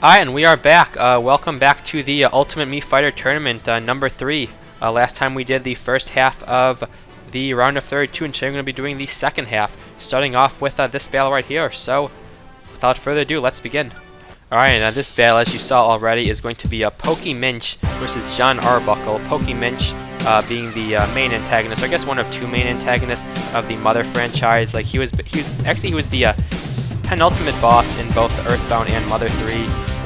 Hi, and we are back. Welcome back to the Ultimate Mii Fighter Tournament number 3. Last time we did the first half of the round of 32, and today we're going to be doing the second half, starting off with this battle right here. So, without further ado, let's begin. Alright, now this battle, as you saw already, is going to be Pokey Minch versus John Arbuckle. Pokey Minch being the main antagonist, or I guess one of two main antagonists of the Mother franchise. Like he was the penultimate boss in both Earthbound and Mother 3,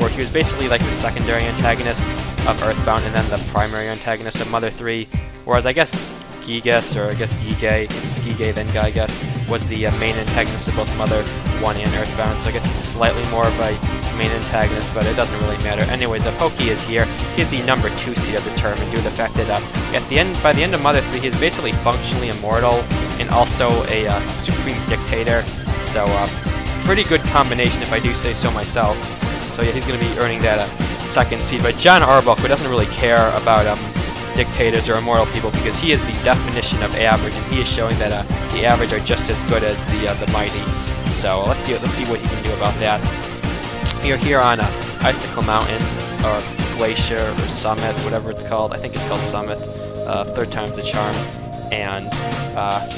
where he was basically like the secondary antagonist of Earthbound and then the primary antagonist of Mother 3. Whereas I guess Geese, or I guess Gige, if it's Gige then Guy, I guess, was the main antagonist of both Mother 1 and Earthbound. So I guess he's slightly more of a main antagonist, but it doesn't really matter. Anyways, Pokey is here. He is the number 2 seed of the tournament due to the fact that by the end of Mother 3, he is basically functionally immortal and also a supreme dictator. So pretty good combination if I do say so myself. So yeah, he's going to be earning that second seed. But John Arbuckle doesn't really care about dictators or immortal people because he is the definition of average, and he is showing that the average are just as good as the mighty. So let's see what he can do about that. We are here on Icicle Mountain, or Glacier, or Summit, whatever it's called. I think it's called Summit. Third time's the charm. And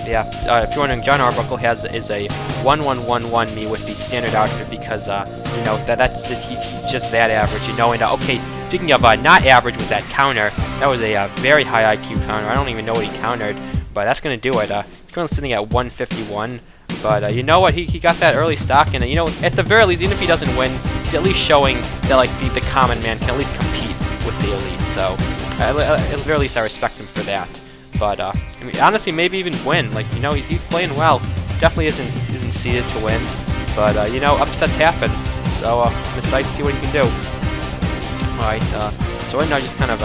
if you're wondering, John Arbuckle is a 1-1-1-1 Mii with the standard outfit because you know he's just that average. You know, and okay, speaking of not average, was that counter? That was a very high IQ counter. I don't even know what he countered, but that's gonna do it. He's currently sitting at 151. But you know what? He got that early stock, and you know, at the very least, even if he doesn't win, he's at least showing that like the common man can at least compete with the elite. So at the very least, I respect him for that. But I mean, honestly, maybe even win. Like, you know, he's playing well. Definitely isn't seeded to win. But you know, upsets happen. So I'm excited to see what he can do. All right. So right now, just kind of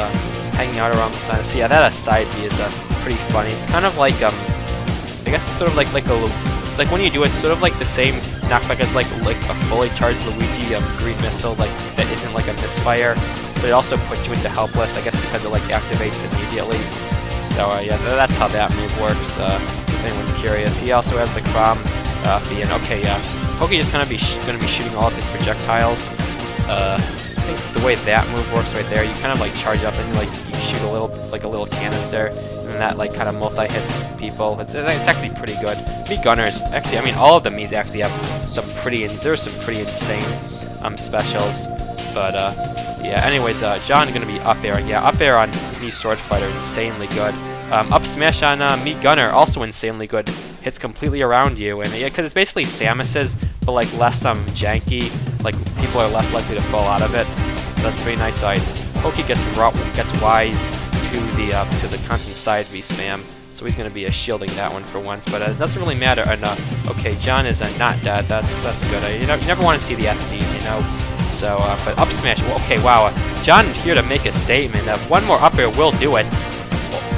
hanging out around the side. So yeah, that side B is pretty funny. It's kind of like I guess it's sort of like when you do it, sort of like the same knockback as like a fully charged Luigi green missile, like that isn't like a misfire, but it also puts you into helpless, I guess, because it like activates immediately. So yeah, that's how that move works. If anyone's curious, he also has the Crom being okay. Yeah, Pokey is going to be shooting all of his projectiles. I think the way that move works right there, you kind of like charge up and you shoot a little canister, and that like kind of multi-hits people. It's actually pretty good. Mii Gunners, actually, I mean, all of the Miis actually have there's some pretty insane specials. But yeah, anyways, John gonna be up air. Yeah, up air on Mii Swordfire, insanely good. Up smash on Mii Gunner, also insanely good. Hits completely around you, and yeah, because it's basically Samus's, but like less janky. Like people are less likely to fall out of it. So that's pretty nice. Pokey gets wise to the constant side V spam, so he's going to be shielding that one for once. But it doesn't really matter. And okay, John is not dead. That's good. You never want to see the SDs, you know. So but up smash. Well, okay, wow. John here to make a statement. One more up air will do it.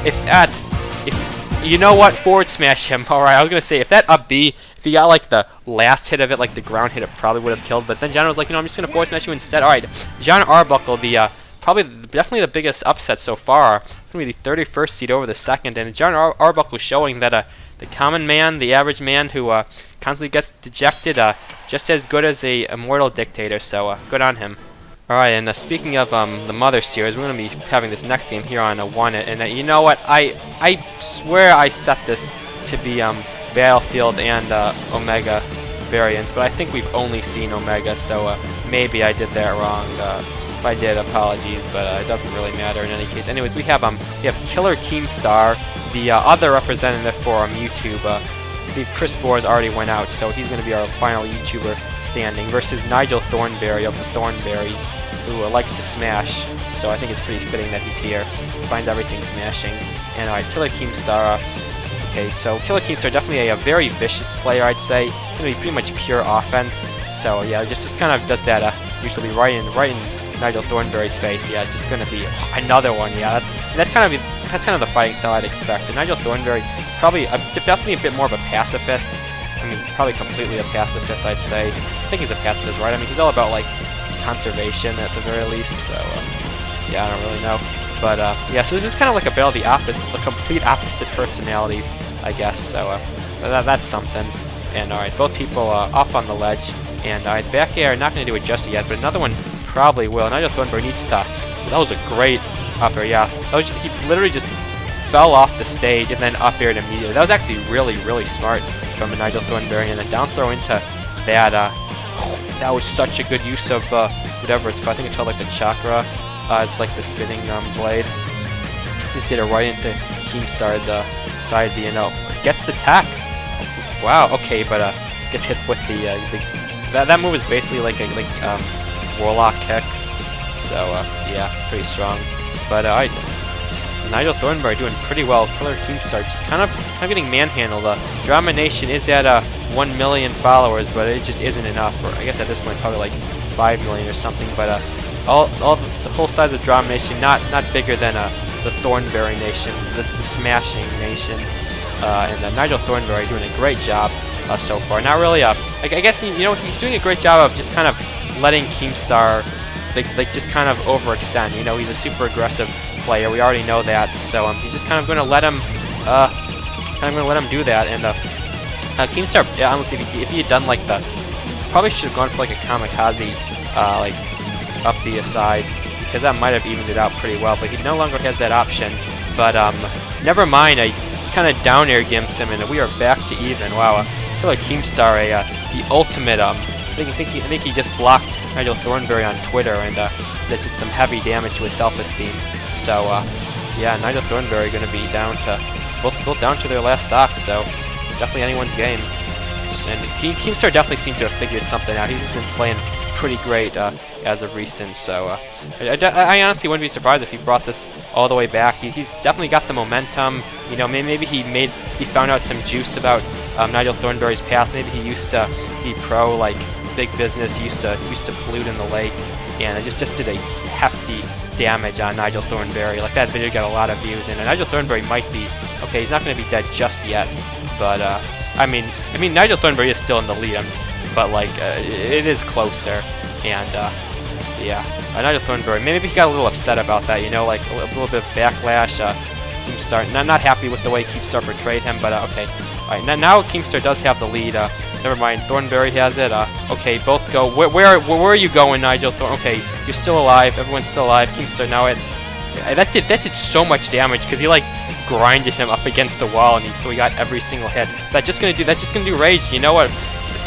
If you know what, forward smash him. All right, I was gonna say if that up B, if he got like the last hit of it, like the ground hit, it probably would have killed. But then John was like, you know, I'm just gonna forward smash you instead. All right, John Arbuckle, definitely the biggest upset so far. It's gonna be the 31st seed over the second, and John Arbuckle showing that the common man, the average man who constantly gets dejected, just as good as a immortal dictator. So good on him. Alright, and speaking of the Mother series, we're going to be having this next game here on 1, and you know what, I swear I set this to be Battlefield and Omega variants, but I think we've only seen Omega, so maybe I did that wrong. If I did, apologies, but it doesn't really matter in any case. Anyways, we have Killer Keemstar, the other representative for YouTube. I believe Chris Boers already went out, so he's going to be our final YouTuber standing, versus Nigel Thornberry of the Thornberries, who likes to smash, so I think it's pretty fitting that he's here. He finds everything smashing. And alright, Killer Keemstar. Okay, so Killer Keemstar definitely a very vicious player, I'd say. Going to be pretty much pure offense. So yeah, just kind of does that usually right in Nigel Thornberry's face. Yeah, just going to be another one. Yeah, that's kind of the fighting style I'd expect. And Nigel Thornberry, definitely a bit more of a pacifist. I mean, probably completely a pacifist, I'd say. I think he's a pacifist, right? I mean, he's all about like conservation at the very least. So yeah, I don't really know. But yeah, so this is kind of like a battle of the complete opposite personalities, I guess. So that's something. And alright, both people off on the ledge. And alright, back air, not going to do it just yet, but another one probably will. Nigel Thornberry needs to... That was a great up air, yeah. He literally just fell off the stage and then up aired immediately. That was actually really, really smart from Nigel Thornberry. And then down throw into that. That was such a good use of whatever it's called. I think it's called like the chakra. It's like the spinning blade. Just did it right into Keemstar's side B, gets the tech. Wow, okay, but gets hit with the that move is basically like a warlock kick. So yeah, pretty strong. But Nigel Thornberry doing pretty well. Killer Keemstar just kind of getting manhandled. Drama Nation is at 1 million followers, but it just isn't enough. Or I guess at this point probably like 5 million or something. But the whole size of Drama Nation not bigger than the Thornberry Nation, the Smashing Nation, and Nigel Thornberry doing a great job so far. Not really I guess he's doing a great job of just kind of letting Keemstar like just kind of overextend. He's a super aggressive player. We already know that. So he's just kind of going to let him do that. And Keemstar, yeah, honestly, if he had done like probably should have gone for like a kamikaze like up the side, because that might have evened it out pretty well. But he no longer has that option. But never mind. It's kind of down air gimps him, and we are back to even. Wow, Killer Keemstar, the ultimate. I think he just blocked Nigel Thornberry on Twitter, and that did some heavy damage to his self-esteem. So yeah, Nigel Thornberry going to be down to both down to their last stock. So definitely anyone's game. And Keemstar definitely seemed to have figured something out. He's been playing pretty great as of recent. So I honestly wouldn't be surprised if he brought this all the way back. He's definitely got the momentum. Maybe he found out some juice about Nigel Thornberry's past. Maybe he used to be pro like big business. He used to pollute in the lake, and it just did a hefty damage on Nigel Thornberry. Like, that video got a lot of views, and Nigel Thornberry might be okay. He's not going to be dead just yet, but I mean Nigel Thornberry is still in the lead, but like it is closer, and yeah, Nigel Thornberry, maybe he got a little upset about that, like a little bit of backlash. Keemstar not happy with the way Keemstar portrayed him, but okay. Alright, now Keemstar does have the lead. Never mind, Thornberry has it. Okay, both go. Where are you going, Nigel? Okay, you're still alive. Everyone's still alive. Keemstar now that did so much damage because he like grinded him up against the wall, and so he got every single hit. That's just gonna do rage. You know what?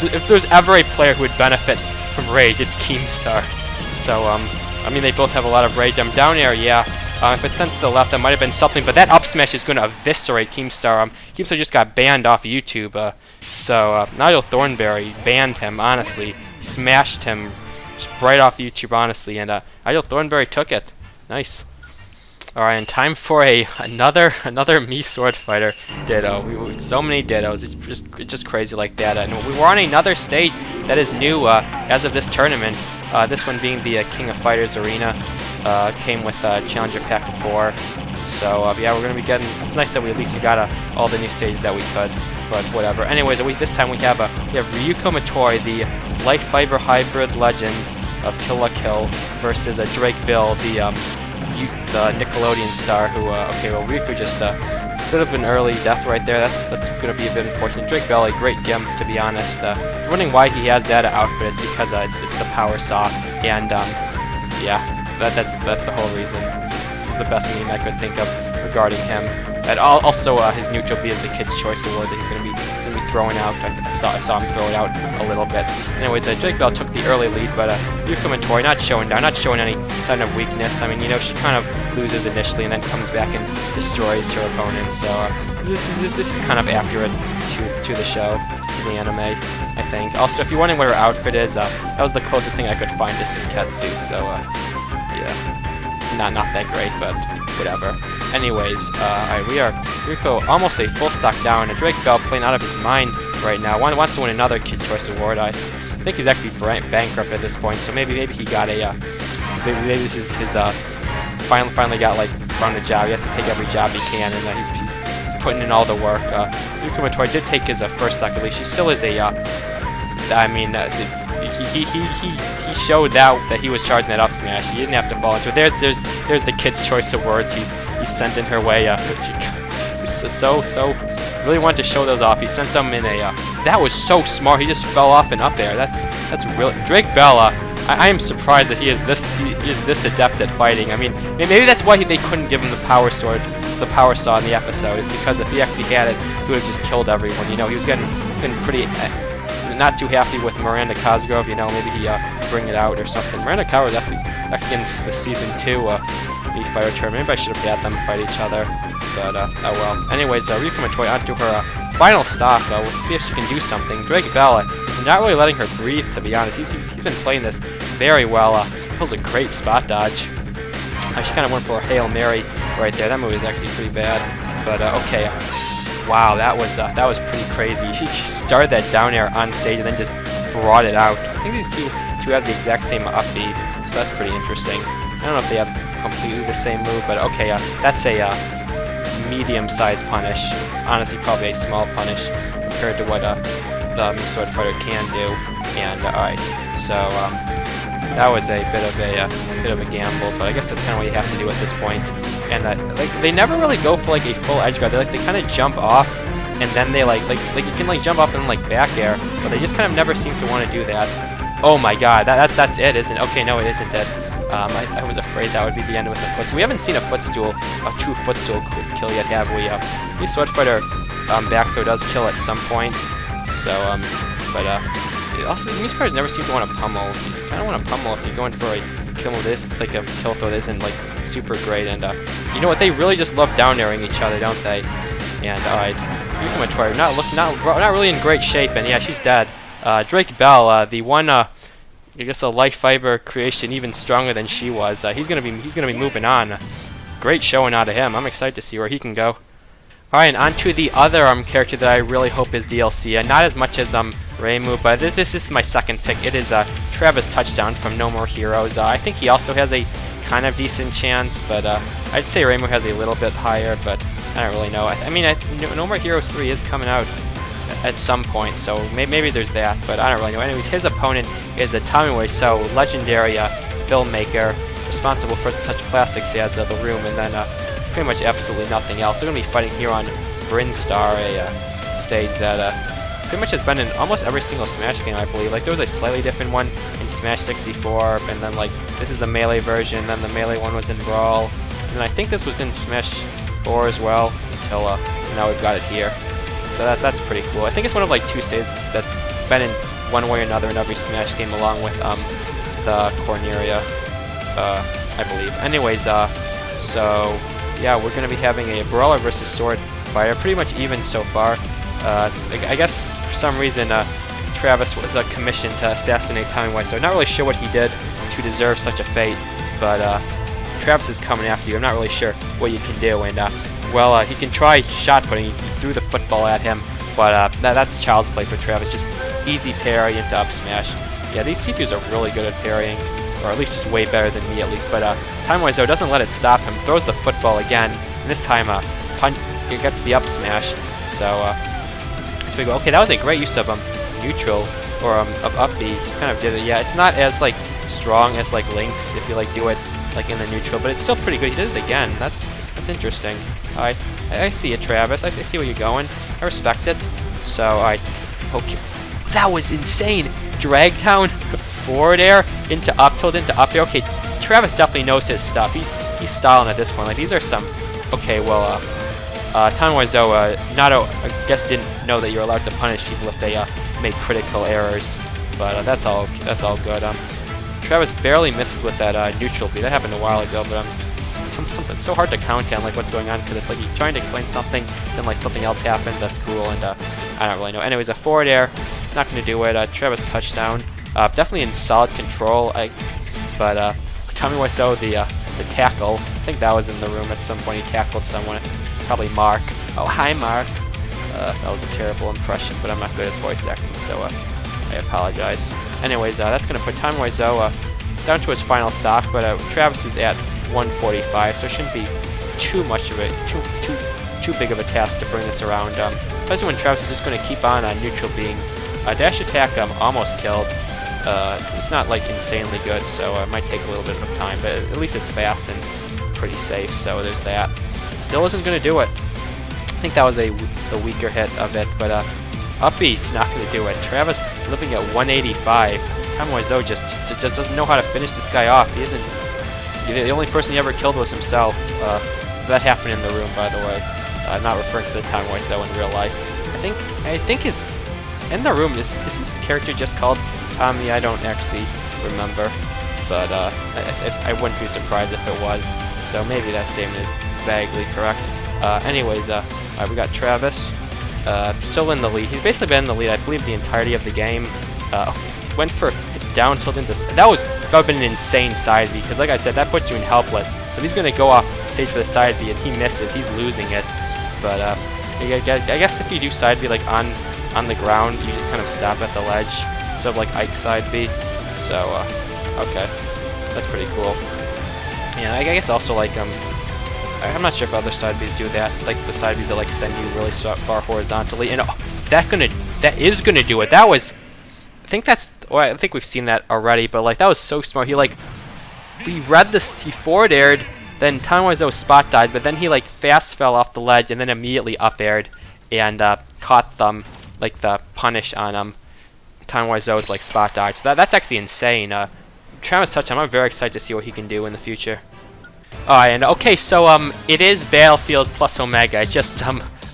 If there's ever a player who would benefit from rage, it's Keemstar. So I mean, they both have a lot of rage. Down air, yeah. If it's sent to the left, that might have been something, but that up smash is going to eviscerate Keemstar. Keemstar just got banned off YouTube, so Nigel Thornberry banned him, honestly. Smashed him just right off YouTube, honestly, and Nigel Thornberry took it. Nice. Alright, and time for another Mii Swordfighter ditto. So many dittos, it's just crazy like that. And we were on another stage that is new as of this tournament. This one being the King of Fighters Arena. Came with Challenger Pack of 4. So yeah, we're gonna be getting. It's nice that we at least got all the new stages that we could. But whatever. Anyways, this time we have Ryuko Matoi, the Life Fiber Hybrid Legend of Kill la Kill, versus Drake Bill, the Nickelodeon star. Who okay, well, Ryuko just a bit of an early death right there. That's gonna be a bit unfortunate. Drake Bell, a great gimp, to be honest. If you're wondering why he has that outfit, it's because it's the power saw, and yeah. That's the whole reason. This was the best meme I could think of regarding him. And also his neutral B is the Kids' Choice Award that he's gonna be throwing out. I saw him throw it out a little bit. Anyways, Drake Bell took the early lead, but Ryuko Matoi not showing down, not showing any sign of weakness. I mean, she kind of loses initially and then comes back and destroys her opponent. So this is kind of accurate to the show, to the anime, I think. Also, if you're wondering what her outfit is, that was the closest thing I could find to Senketsu. So yeah, not that great, but whatever. Anyways, alright, we are Ryuko almost a full stock down, and Drake Bell playing out of his mind right now. Wants to win another Kid Choice Award. I think he's actually bankrupt at this point, so maybe he got maybe this is his finally got like found a job. He has to take every job he can, and he's putting in all the work. Ryuko Matoi did take his first stock at least. She still is I mean, he showed that he was charging that up smash. He didn't have to fall into it. There's the Kids' Choice Awards. He's sent in her way. So really wanted to show those off. He sent them in that was so smart. He just fell off and up there. That's real. Drake Bell I am surprised that he is this adept at fighting. I mean, maybe that's why they couldn't give him the power sword, the power saw in the episode, is because if he actually had it, he would have just killed everyone. You know, he was getting pretty not too happy with Miranda Cosgrove. You know, maybe he bring it out or something. Miranda Cosgrove was actually in the season 2 Mii Fighter tournament. Maybe I should have had them fight each other, but oh well. Anyways, Ryuko Matoi onto her final stock. We'll see if she can do something. Dragonball is not really letting her breathe, to be honest. He's been playing this very well. That was a great spot dodge. She kind of went for a Hail Mary right there. That move was actually pretty bad, but okay. Wow, that was pretty crazy. She started that down air on stage and then just brought it out. I think these two have the exact same up B, so that's pretty interesting. I don't know if they have completely the same move, but okay, that's a medium-sized punish. Honestly, probably a small punish compared to what the Mii Swordfighter can do. And alright, so that was a bit of a gamble, but I guess that's kind of what you have to do at this point. And like they never really go for like a full edge guard. They kind of jump off, and then they like you can like jump off and then like back air, but they just kind of never seem to want to do that. Oh my God, that's it, isn't it? Okay, no, it isn't it. I was afraid that would be the end with the foot. So we haven't seen a true footstool kill yet, have we? Mii Swordfighter back throw does kill at some point. So but also Mii Swordfighters never seem to want to pummel. You kind of want to pummel if you're going for a kill move. This like a kill throw that isn't like super great. And you know what? They really just love down airing each other, don't they? And alright, Ryuko Matoi not really in great shape. And yeah, she's dead. Dragonball, the one I guess a life fiber creation even stronger than she was. He's gonna be moving on. Great showing out of him. I'm excited to see where he can go. Alright, and on to the other character that I really hope is DLC. Not as much as Reimu, but this is my second pick. It is Travis Touchdown from No More Heroes. I think he also has a kind of decent chance, but I'd say Reimu has a little bit higher, but I don't really know. I mean, No More Heroes 3 is coming out at some point, so maybe there's that, but I don't really know. Anyways, his opponent is a Tommy Wiseau, legendary filmmaker, responsible for such classics as The Room, and then pretty much absolutely nothing else. They're going to be fighting here on Brinstar, a stage that pretty much has been in almost every single Smash game, I believe. Like, there was a slightly different one in Smash 64, and then, like, this is the Melee version, and then the Melee one was in Brawl, and I think this was in Smash 4 as well, until now we've got it here. So that's pretty cool. I think it's one of like 2 stages that's been in one way or another in every Smash game, along with the Corneria, I believe. Anyways, so yeah, we're gonna be having a Brawler versus Swordfire, pretty much even so far. I guess for some reason Travis was commissioned to assassinate Tommy Wiseau. Not really sure what he did to deserve such a fate, but Travis is coming after you. I'm not really sure what you can do, and well, he can try shot putting. He threw the football at him, but that's child's play for Travis. Just easy parry into up smash. Yeah, these CPUs are really good at parrying, or at least just way better than me at least. But Tommy Wiseau doesn't let it stop him. Throws the football again, and this time gets the up smash. So it's pretty good. Okay, that was a great use of neutral or of up B. Just kind of did it. Yeah, it's not as like strong as like Link's if you like do it like in the neutral, but it's still pretty good. He did it again. That's interesting. Alright, I see it, Travis. I see where you're going. I respect it. So, alright. Okay. That was insane! Drag down, forward air, into up tilt, into up air. Okay, Travis definitely knows his stuff. He's styling at this point. Like, these are some... Okay, well, Tommy Wiseau, I guess didn't know that you're allowed to punish people if they make critical errors. But that's all good. Travis barely misses with that neutral B. That happened a while ago, but something so hard to count on, like what's going on, because it's like you're trying to explain something, then like something else happens. That's cool, and I don't really know. Anyways, a forward air, not going to do it. Travis touchdown, definitely in solid control. But Tommy Wiseau, the tackle, I think that was in the room at some point. He tackled someone, probably Mark. Oh, hi Mark. That was a terrible impression, but I'm not good at voice acting, so I apologize. Anyways, that's going to put Tommy Wiseau down to his final stock, but Travis is at 145, so it shouldn't be too much of too big of a task to bring this around. Especially when Travis is just going to keep on neutral being. Dash attack almost killed. It's not like insanely good, so it might take a little bit of time, but at least it's fast and pretty safe. So there's that. Still isn't going to do it. I think that was the weaker hit of it, but up B's not going to do it. Travis living at 185. Tamoizo just doesn't know how to finish this guy off. He isn't. The only person he ever killed was himself. That happened in the room, by the way. I'm not referring to the Tamoizo in real life. I think his in the room is his character just called Tommy. I don't actually remember, but I wouldn't be surprised if it was. So maybe that statement is vaguely correct. Anyways, we got Travis. Still in the lead. He's basically been in the lead, I believe, the entirety of the game. Went for down tilt into... That would have been an insane side B, because like I said, that puts you in helpless. So if he's going to go off stage for the side B and he misses, he's losing it. But I guess if you do side B like on the ground, you just kind of stop at the ledge. Sort of like Ike's side B. So, okay. That's pretty cool. Yeah, I guess also like... I'm not sure if other side Bs do that, like the side Bs that like send you really far horizontally, and that is gonna do it. That was, I think we've seen that already, but like that was so smart. He read this, he forward aired, then Tamoizo spot died, but then he like fast fell off the ledge and then immediately up aired and caught them like the punish on Tamoizo's like spot dodge. So that's actually insane. Travis touched him. I'm very excited to see what he can do in the future. Alright, and okay, so it is Battlefield plus Omega. It's just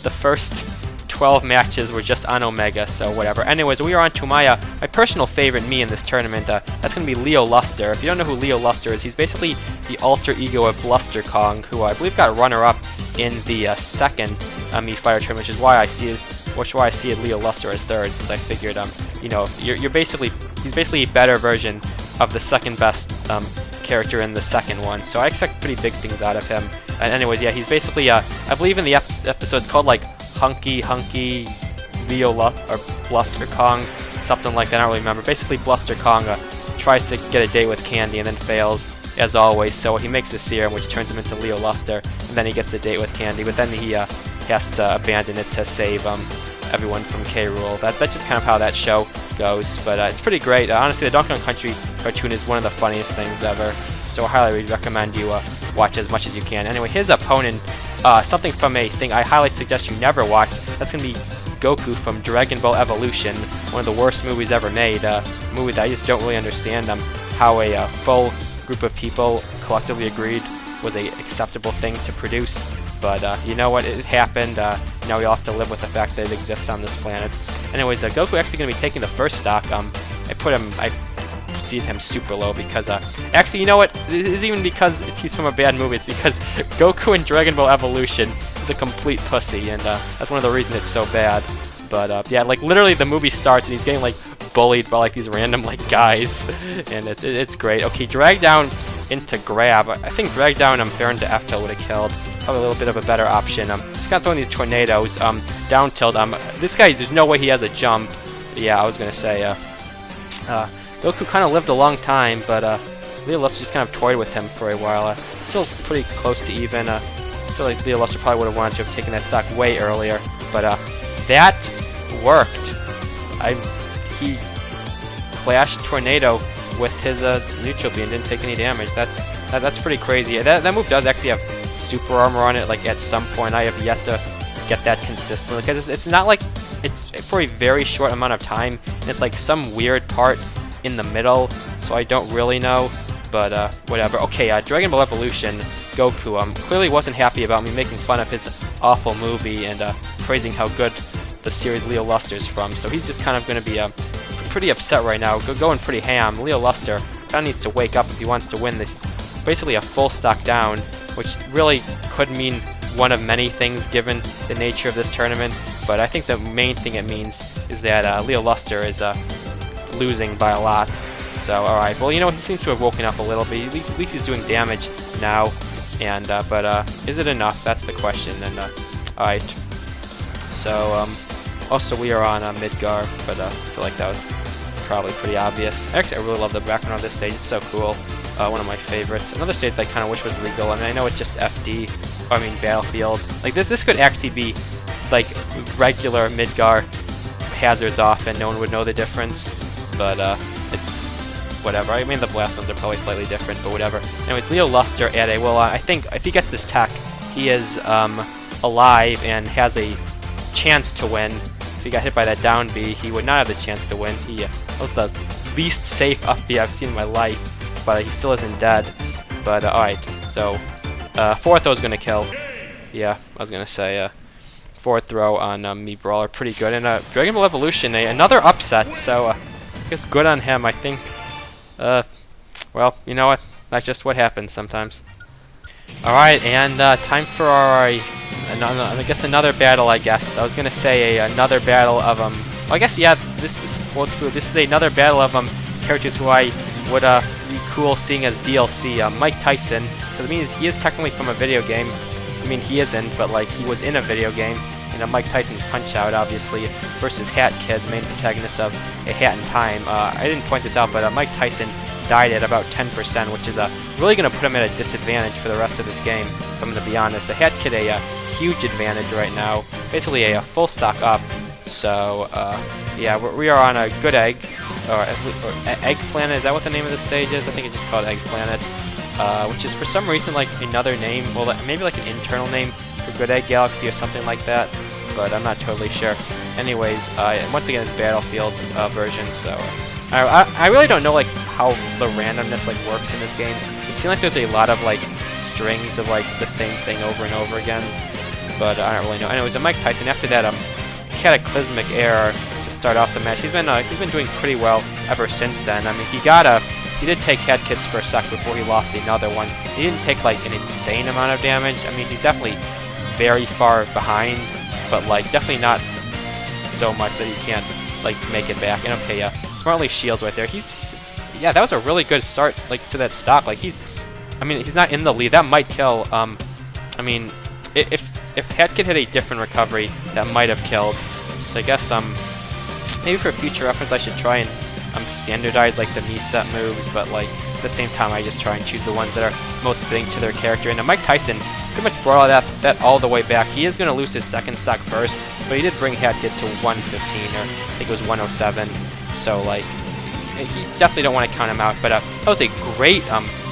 the first 12 matches were just on Omega, so whatever. Anyways, we are on to my personal favorite Mii in this tournament. That's going to be Leo Luster. If you don't know who Leo Luster is, he's basically the alter ego of Bluster Kong, who I believe got runner-up in the second Mii Fighter tournament, which is why I see it Leo Luster as third, since I figured you know, he's basically a better version of the second best character in the second one, so I expect pretty big things out of him. And anyways, yeah, he's basically, I believe in the episode it's called like Hunky Leo or Bluster Kong, something like that, I don't really remember. Basically, Bluster Kong tries to get a date with Candy and then fails, as always, so he makes a serum, which turns him into Leo Luster, and then he gets a date with Candy, but then he has to abandon it to save everyone from Hyrule. That's just kind of how that show goes, but it's pretty great. Honestly, the Donkey Kong Country cartoon is one of the funniest things ever, so I highly recommend you watch as much as you can. Anyway, his opponent, something from a thing I highly suggest you never watch, that's going to be Goku from Dragon Ball Evolution, one of the worst movies ever made, a movie that I just don't really understand how a full group of people collectively agreed was a acceptable thing to produce. But you know what, it happened. Now we all have to live with the fact that it exists on this planet. Anyways, Goku actually going to be taking the first stock. I seed him super low because, actually, you know what, it is even because he's from a bad movie. It's because Goku in Dragon Ball Evolution is a complete pussy, and that's one of the reasons it's so bad. But yeah, like literally the movie starts and he's getting like bullied by like these random like guys, and it's great. Okay, drag down into grab. I think drag down fair into F tilt would have killed. Probably a little bit of a better option. Just kind of throwing these tornadoes. Down tilt. This guy, there's no way he has a jump. Yeah, I was gonna say. Goku kind of lived a long time, but Leo Luster just kind of toyed with him for a while. Still pretty close to even. I feel like Leo Luster probably would have wanted to have taken that stock way earlier, but that worked. He flashed tornado with his neutral beam, didn't take any damage. That's pretty crazy. That move does actually have super armor on it. Like at some point, I have yet to get that consistently because it's not like it's for a very short amount of time. And it's like some weird part in the middle, so I don't really know. But whatever. Okay, Dragon Ball Evolution. Goku clearly wasn't happy about me making fun of his awful movie and praising how good the series Leo Luster's from. So he's just kind of going to be pretty upset right now, going pretty ham. Leo Luster kind of needs to wake up if he wants to win this. Basically a full stock down, which really could mean one of many things given the nature of this tournament. But I think the main thing it means is that Leo Luster is losing by a lot. So alright, well, you know, he seems to have woken up a little bit. At least he's doing damage now. And but is it enough? That's the question. And alright. So also we are on Midgar, but I feel like that was probably pretty obvious. Actually, I really love the background of this stage. It's so cool. One of my favorites. Another stage that I kind of wish was legal. I mean, I know it's just FD. I mean, Battlefield. Like this could actually be like regular Midgar hazards off, and no one would know the difference. But it's whatever. I mean, the blast ones are probably slightly different, but whatever. Anyways, Leo Luster at a, well, I think if he gets this tech, he is alive and has a chance to win. If he got hit by that down B, he would not have the chance to win. That was the least safe up B I've seen in my life, but he still isn't dead. But alright, so 4th throw is going to kill. Yeah, I was going to say 4th throw on Mii Brawler, pretty good. And Dragonball Evolution, another upset, so I guess good on him. I think, well, you know what? That's just what happens sometimes. Alright, and time for our, I guess another battle, I guess. I was going to say another battle of, well, I guess, yeah, this is another battle of characters who I would be cool seeing as DLC. Mike Tyson, because I mean, he is technically from a video game. I mean, he isn't, but like, he was in a video game. You know, Mike Tyson's Punch-Out, obviously, versus Hat Kid, main protagonist of A Hat in Time. I didn't point this out, but Mike Tyson died at about 10%, which is really going to put him at a disadvantage for the rest of this game, if I'm going to be honest. The Hat Kid a huge advantage right now, basically a full stock up. So, yeah, we are on a good egg, or Egg Planet, is that what the name of the stage is? I think it's just called Egg Planet, which is for some reason like another name, well, maybe like an internal name for Good Egg Galaxy or something like that, but I'm not totally sure. Anyways, once again, it's Battlefield version, so I really don't know like how the randomness like works in this game. It seems like there's a lot of like strings of like the same thing over and over again, but I don't really know. Anyways, Mike Tyson, after that Cataclysmic Error to start off the match. He's been doing pretty well ever since then. I mean, he did take Hat Kid's first stock before he lost another one. He didn't take like an insane amount of damage. I mean, he's definitely very far behind, but like definitely not so much that he can't like make it back. And okay, yeah, smartly shields right there. Yeah, that was a really good start like to that stock. Like he's not in the lead. That might kill. I mean, if Hat Kid had a different recovery, that might have killed. So I guess maybe for future reference I should try and standardize like the Mii set moves, but like at the same time I just try and choose the ones that are most fitting to their character. And Mike Tyson pretty much brought that all the way back. He is going to lose his second stock first, but he did bring Hat Kid to 115, or I think it was 107. So like, you definitely don't want to count him out. But that was a great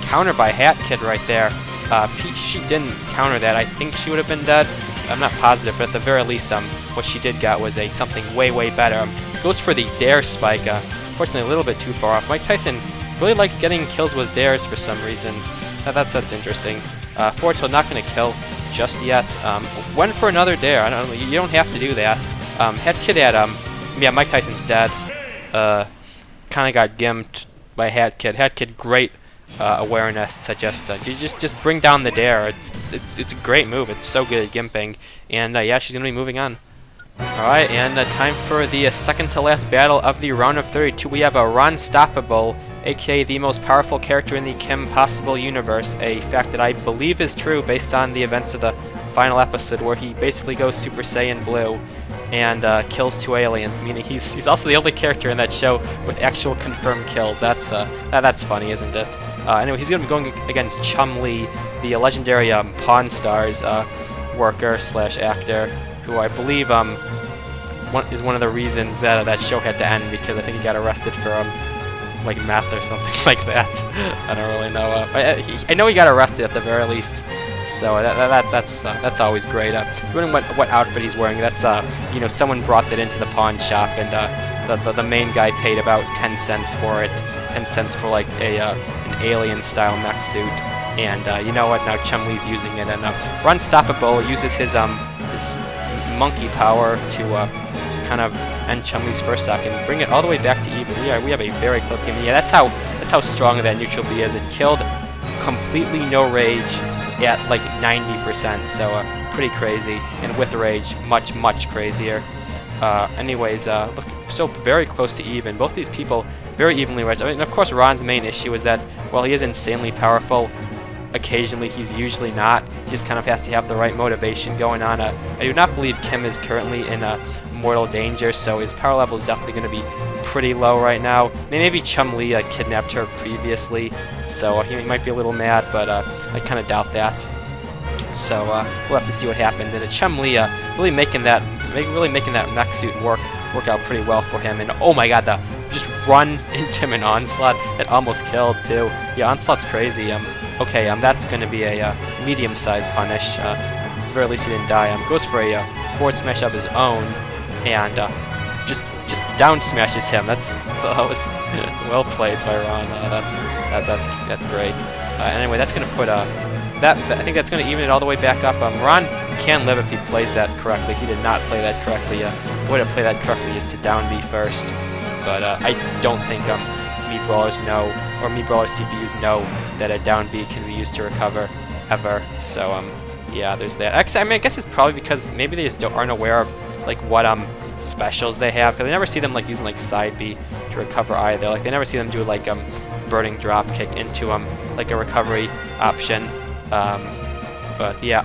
counter by Hat Kid right there. If she didn't counter that, I think she would have been dead. I'm not positive, but at the very least, what she did get was something way better. Goes for the Dare Spike. Unfortunately, a little bit too far off. Mike Tyson really likes getting kills with dares for some reason. That's interesting. Forward tilt not going to kill just yet. Went for another dare. I don't know. You don't have to do that. Hat Kid had yeah, Mike Tyson's dead. Kind of got gimped by Hat Kid. Hat Kid, great awareness to just bring down the dare. It's a great move. It's so good at gimping. And yeah, she's gonna be moving on. Alright, and time for the second to last battle of the round of 32. We have a Stoppable, aka the most powerful character in the Kim Possible universe, a fact that I believe is true based on the events of the final episode, where he basically goes Super Saiyan Blue and kills 2 aliens, meaning he's also the only character in that show with actual confirmed kills. That's funny, isn't it? Anyway, he's going to be going against Chumlee, the legendary Pawn Stars worker / actor, who I believe is one of the reasons that that show had to end, because I think he got arrested for like meth or something like that. I don't really know. I know he got arrested at the very least. So that's always great. Wondering what outfit he's wearing. That's you know, someone brought that into the pawn shop, and the main guy paid about 10 cents for it. 10 cents for like an alien style mech suit. And you know what? Now Chumlee's using it, and Stoppable uses his monkey power to just kind of end Chumlee's first stock and bring it all the way back to even. Yeah, we have a very close game. Yeah, that's how strong that neutral B is. It killed completely no rage at like 90%, so pretty crazy. And with rage, much crazier. Anyways, look, so very close to even. Both these people very evenly raged. I mean, of course, Ron's main issue is that while he is insanely powerful, occasionally he's usually not. He just kind of has to have the right motivation going on. I do not believe Kim is currently in mortal danger, so his power level is definitely going to be pretty low right now. Maybe Chumlee kidnapped her previously, so he might be a little mad, but I kind of doubt that. So we'll have to see what happens. And Chumlee really making that mech suit work out pretty well for him. And oh my God, just run into him in Onslaught. It almost killed too. Yeah, Onslaught's crazy. Okay, that's going to be a medium-sized punish. At the very least, he didn't die. Goes for a forward smash of his own, and just down smashes him. That was Well played by Ron. That's great. Anyway, that's gonna put I think that's gonna even it all the way back up. Ron can live if he plays that correctly. He did not play that correctly. The way to play that correctly is to down B first. But I don't think Mii Brawlers know, or Mii Brawler CPUs know that a down B can be used to recover ever. So yeah, there's that. Actually, I mean, I guess it's probably because maybe they just aren't aware of like what specials they have, because I never see them like using like side B to recover either. Like they never see them do like burning drop kick into like a recovery option. But yeah,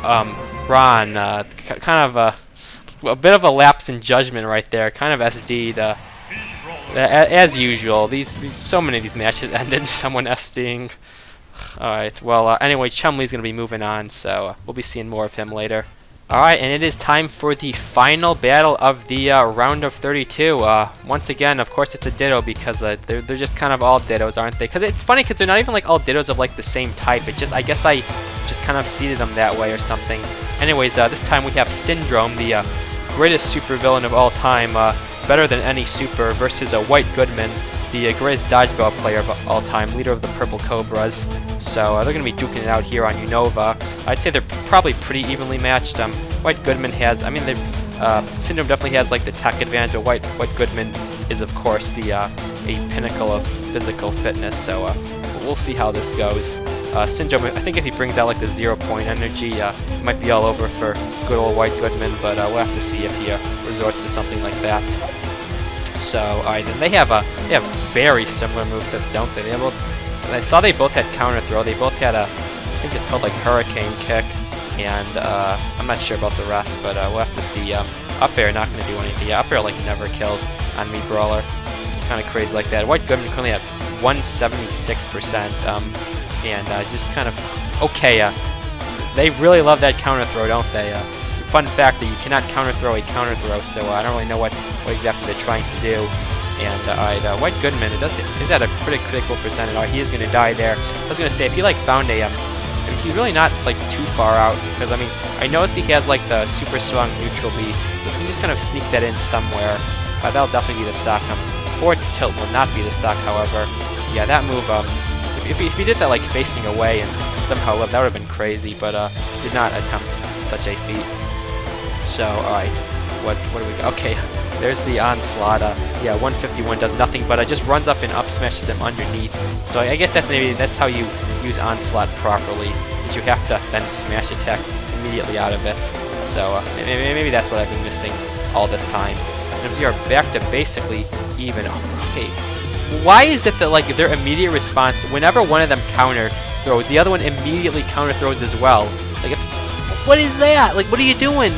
Ron, kind of a bit of a lapse in judgment right there. Kind of SD'd as usual. So many of these matches end in someone SDing. Alright, well, anyway, Chumlee's going to be moving on, so we'll be seeing more of him later. Alright, and it is time for the final battle of the round of 32. Once again, of course, it's a ditto because they're just kind of all dittos, aren't they? Because it's funny because they're not even like all dittos of like the same type. It's just, I guess I just kind of seeded them that way or something. Anyways, this time we have Syndrome, the greatest supervillain of all time, better than any super, versus a White Goodman, the greatest dodgeball player of all time, leader of the Purple Cobras. So they're going to be duking it out here on Unova. I'd say they're probably pretty evenly matched. White Goodman has, I mean, Syndrome definitely has like the tech advantage, but White Goodman is of course the a pinnacle of physical fitness. So we'll see how this goes. Syndrome, I think if he brings out like the 0-point energy, it might be all over for good old White Goodman, but we'll have to see if he resorts to something like that. So, alright, then they have very similar movesets, don't they? I saw they both had counter throw. They both had I think it's called like Hurricane Kick, and I'm not sure about the rest, but we'll have to see. Up air, not going to do anything. Yeah, up air like never kills on Mii Brawler. It's kind of crazy like that. White Goodman currently at 176%, and just kind of okay. They really love that counter throw, don't they? Fun fact that you cannot counter throw a counter throw, so I don't really know what exactly they're trying to do. And White Goodman, is at a pretty critical percentage. He is going to die there. I was going to say, if he like found a, I mean, he's really not like too far out, because I mean, I noticed he has like the super strong neutral B, so if you can just kind of sneak that in somewhere, that'll definitely be the stock. Forward tilt will not be the stock, however. Yeah, that move, if he did that like facing away and somehow lived, that would have been crazy, but did not attempt such a feat. So, alright, what do we got? Okay, there's the onslaught. Yeah, 151 does nothing, but it just runs up and up smashes him underneath. So I guess that's how you use onslaught properly, is you have to then smash attack immediately out of it. So maybe that's what I've been missing all this time. And we are back to basically even. Okay, why is it that like their immediate response, whenever one of them counter throws, the other one immediately counter throws as well? Like what is that? Like, what are you doing?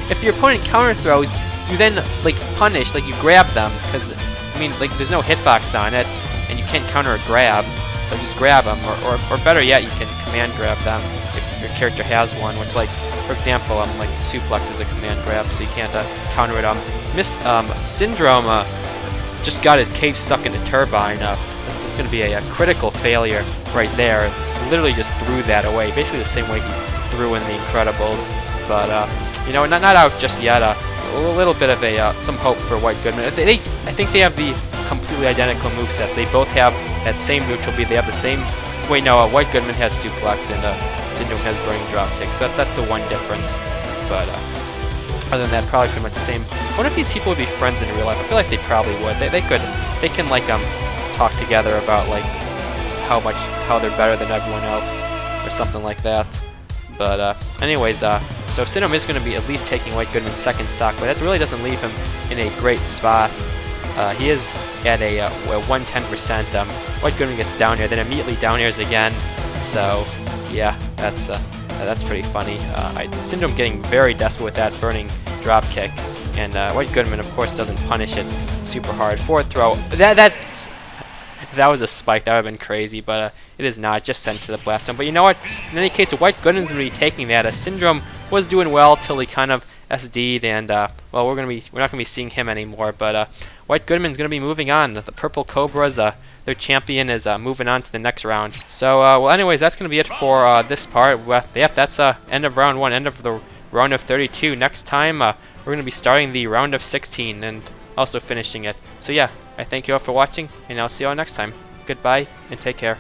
If your opponent counter throws, you then like punish, like you grab them, because I mean, like there's no hitbox on it, and you can't counter a grab, so just grab them, or better yet, you can command grab them if your character has one. Which, like for example, like suplex is a command grab, so you can't counter it. Syndrome just got his cape stuck in a turbine. It's going to be a critical failure right there. Literally just threw that away, basically the same way he threw in the Incredibles, but you know, not out just yet. A little bit of some hope for White Goodman. I think they have the completely identical movesets. They both have that same neutral B. They have the same. Wait, no, White Goodman has suplex and Syndrome has burning drop kick. So that's the one difference. But other than that, probably pretty much the same. I wonder if these people would be friends in real life. I feel like they probably would. They can like talk together about like how they're better than everyone else or something like that. But anyways, so Syndrome is going to be at least taking White Goodman's second stock, but that really doesn't leave him in a great spot. He is at a 110%. White Goodman gets down here, then immediately down airs again. So yeah, that's pretty funny. Syndrome getting very desperate with that burning drop kick, and White Goodman of course doesn't punish it super hard. Forward throw. That was a spike. That would have been crazy, but it is not. Just sent to the blast zone. But you know what? In any case, White Goodman's going to be taking that. Syndrome was doing well till he kind of SD'd, and well, we're not going to be seeing him anymore. But White Goodman's going to be moving on. The Purple Cobras, their champion, is moving on to the next round. So well, anyways, that's going to be it for this part. Yep, that's end of round 1, end of the round of 32. Next time, we're going to be starting the round of 16 and also finishing it. So yeah. I thank you all for watching, and I'll see you all next time. Goodbye, and take care.